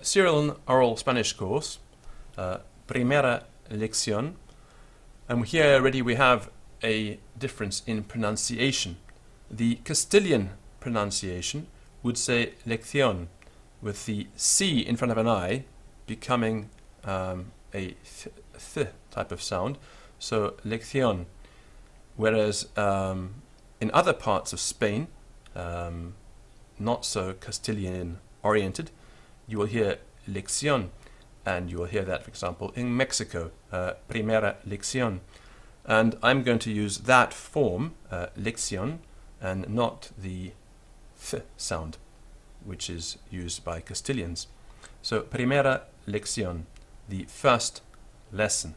Serial oral Spanish course, primera lección. And here already we have a difference in pronunciation. The Castilian pronunciation would say lección, with the C in front of an I becoming a th type of sound, so lección. Whereas in other parts of Spain, not so Castilian oriented, you will hear lección, and you will hear that, for example, in Mexico, primera lección. And I'm going to use that form, lección, and not the th sound, which is used by Castilians. So, primera lección, the first lesson.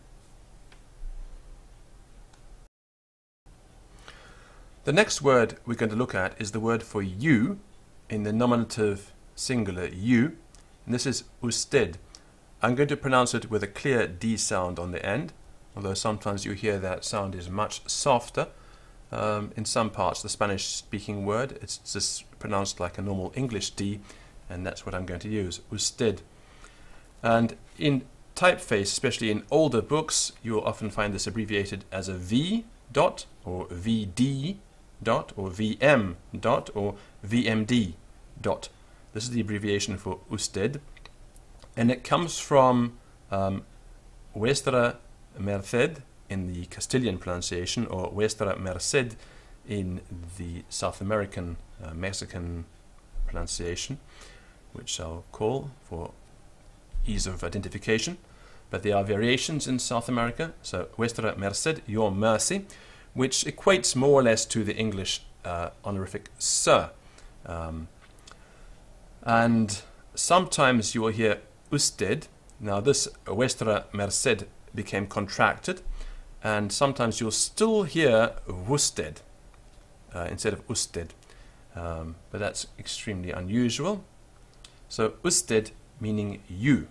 The next word we're going to look at is the word for you in the nominative singular you, and this is usted. I'm going to pronounce it with a clear D sound on the end, although sometimes you hear that sound is much softer. In some parts, the Spanish-speaking word, it's just pronounced like a normal English D, and that's what I'm going to use, usted. And in typeface, especially in older books, you will often find this abbreviated as a V dot, or VD dot, or VM dot, or VMD dot. This is the abbreviation for usted, and it comes from vuestra merced in the Castilian pronunciation, or vuestra merced in the South American, Mexican pronunciation, which I'll call for ease of identification. But there are variations in South America, so vuestra merced, your mercy, which equates more or less to the English honorific sir. And sometimes you will hear usted. Now this vuestra merced became contracted, and sometimes you'll still hear usted instead of usted, but that's extremely unusual. So usted meaning you.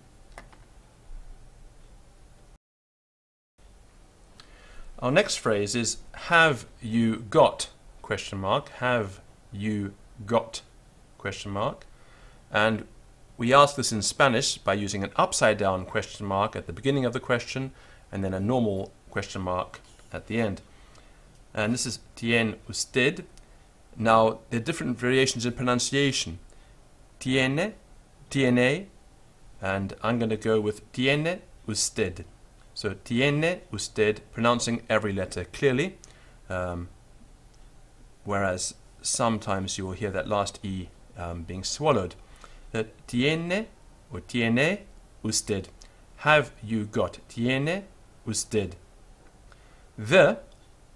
Our next phrase is have you got ? Have you got ? And we ask this in Spanish by using an upside down question mark at the beginning of the question and then a normal question mark at the end. And this is tiene usted. Now there are different variations in pronunciation. Tiene, tiene, and I'm going to go with tiene usted. So tiene usted, pronouncing every letter clearly, whereas sometimes you will hear that last E being swallowed. Tiene or tiene usted. Have you got? Tiene usted. The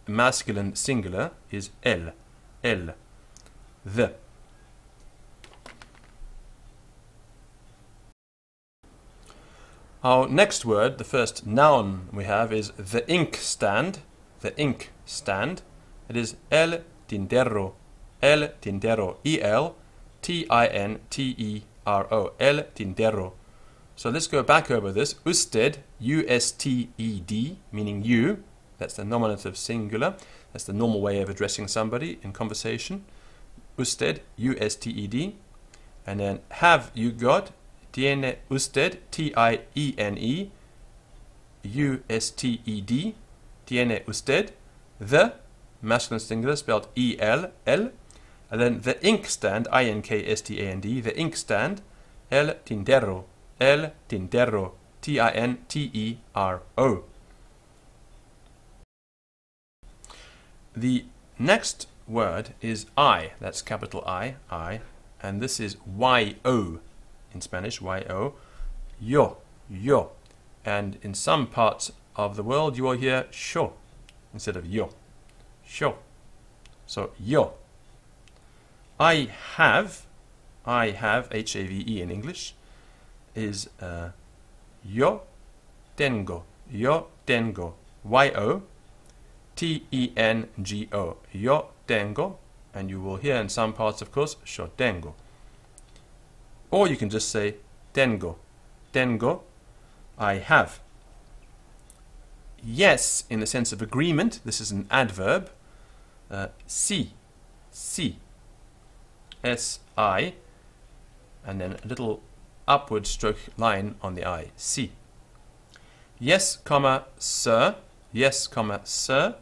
masculine singular is el. The. Our next word, the first noun we have, is the inkstand. The inkstand. It is el tintero. El tintero. E-L-T-I-N-T-E-R-O. El tintero. So let's go back over this. Usted, U-S-T-E-D, meaning you. That's the nominative singular. That's the normal way of addressing somebody in conversation. Usted, U-S-T-E-D. And then have you got? Tiene usted, T-I-E-N-E, U-S-T-E-D. Tiene usted. The masculine singular spelled E-L-L. And then the inkstand, I-N-K-S-T-A-N-D, the inkstand, el tintero, T-I-N-T-E-R-O. The next word is I, that's capital I, and this is Y-O in Spanish, Y-O, yo, yo. And in some parts of the world you will hear sho instead of yo, sho. So yo. I have, H-A-V-E in English, is yo tengo, Y-O, T-E-N-G-O, yo tengo, and you will hear in some parts, of course, yo tengo. Or you can just say tengo, I have. Yes, in the sense of agreement, this is an adverb, sí, S-I, and then a little upward stroke line on the I. Sí. Yes, comma, sir. Yes, comma, sir.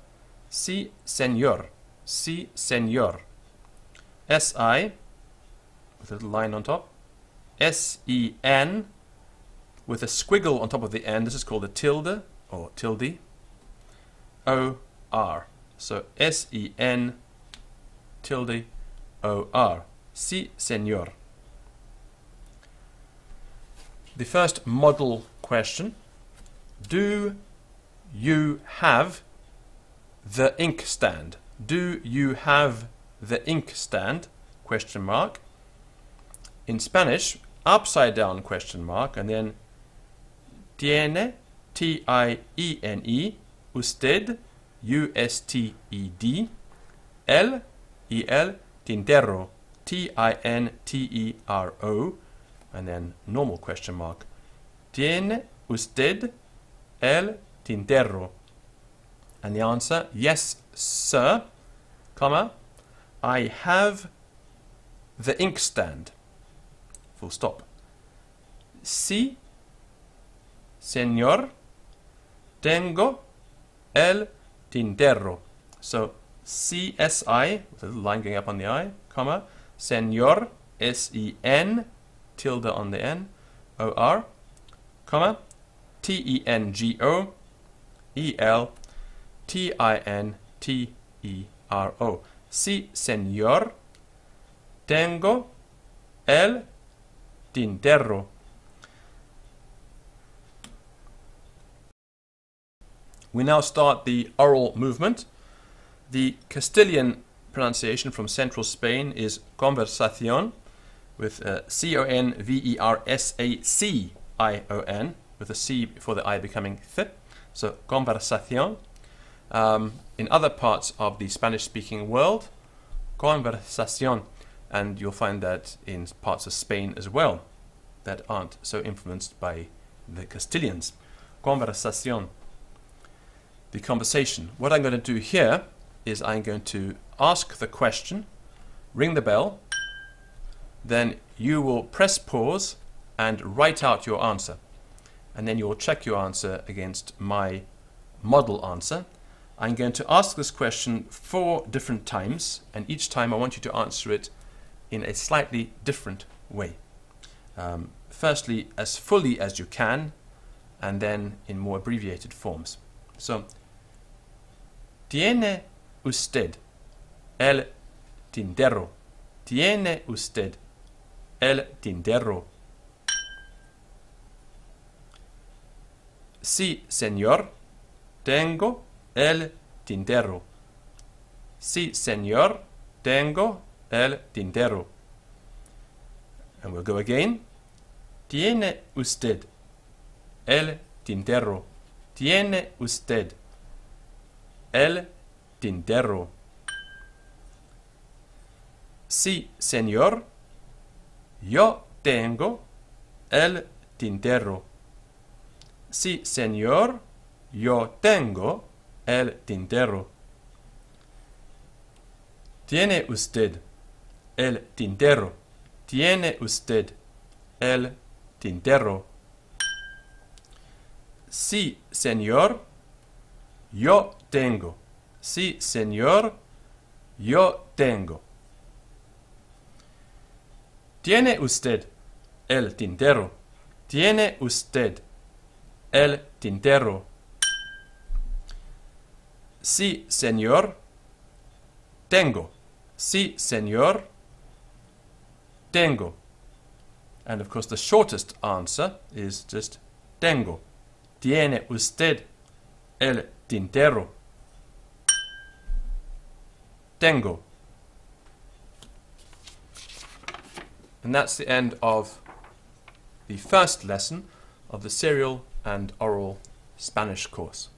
Sí, señor. Sí, señor. S-I, with a little line on top. S-E-N, with a squiggle on top of the N. This is called a tilde, or tilde. O-R. So S-E-N, tilde, O-R. Sí, señor. The first model question. Do you have the inkstand? Do you have the inkstand? Question mark. In Spanish, upside down question mark, and then tiene, T-I-E-N-E, usted, U-S-T-E-D, el, E-L, tintero, T-I-N-T-E-R-O, and then normal question mark. Tiene usted el tintero? And the answer, yes, sir, comma, I have the inkstand. Full stop. Sí, señor, tengo el tintero. So, C-S-I, with a little line going up on the I, comma, señor, S-E-N, tilde on the N, O-R, comma, T-E-N-G-O, E-L, T-I-N-T-E-R-O. Sí, señor, tengo el tintero. We now start the oral movement. The Castilian pronunciation from central Spain is conversación, with C-O-N-V-E-R-S-A-C-I-O-N, with a C before the I becoming th. So, conversación. In other parts of the Spanish-speaking world, conversación. And you'll find that in parts of Spain as well that aren't so influenced by the Castilians. Conversación. The conversation. What I'm going to do here is I'm going to ask the question, ring the bell, then you will press pause and write out your answer. And then you'll check your answer against my model answer. I'm going to ask this question 4 different times, and each time I want you to answer it in a slightly different way. Firstly, as fully as you can, and then in more abbreviated forms. So, ¿tiene usted el tintero? ¿Tiene usted el tintero? Sí, señor. Tengo el tintero. Sí, señor. Tengo el tintero. And we'll go again. ¿Tiene usted el tintero? ¿Tiene usted el tintero? Sí, señor. Yo tengo el tintero. Sí, señor. Yo tengo el tintero. ¿Tiene usted el tintero? ¿Tiene usted el tintero? Sí, señor. Yo tengo. Sí, señor. Yo tengo. ¿Tiene usted el tintero? ¿Tiene usted el tintero? Sí, señor. Tengo. Sí, señor. Tengo. And of course the shortest answer is just tengo. ¿Tiene usted el tintero? Tengo. And that's the end of the first lesson of the serial and oral Spanish course.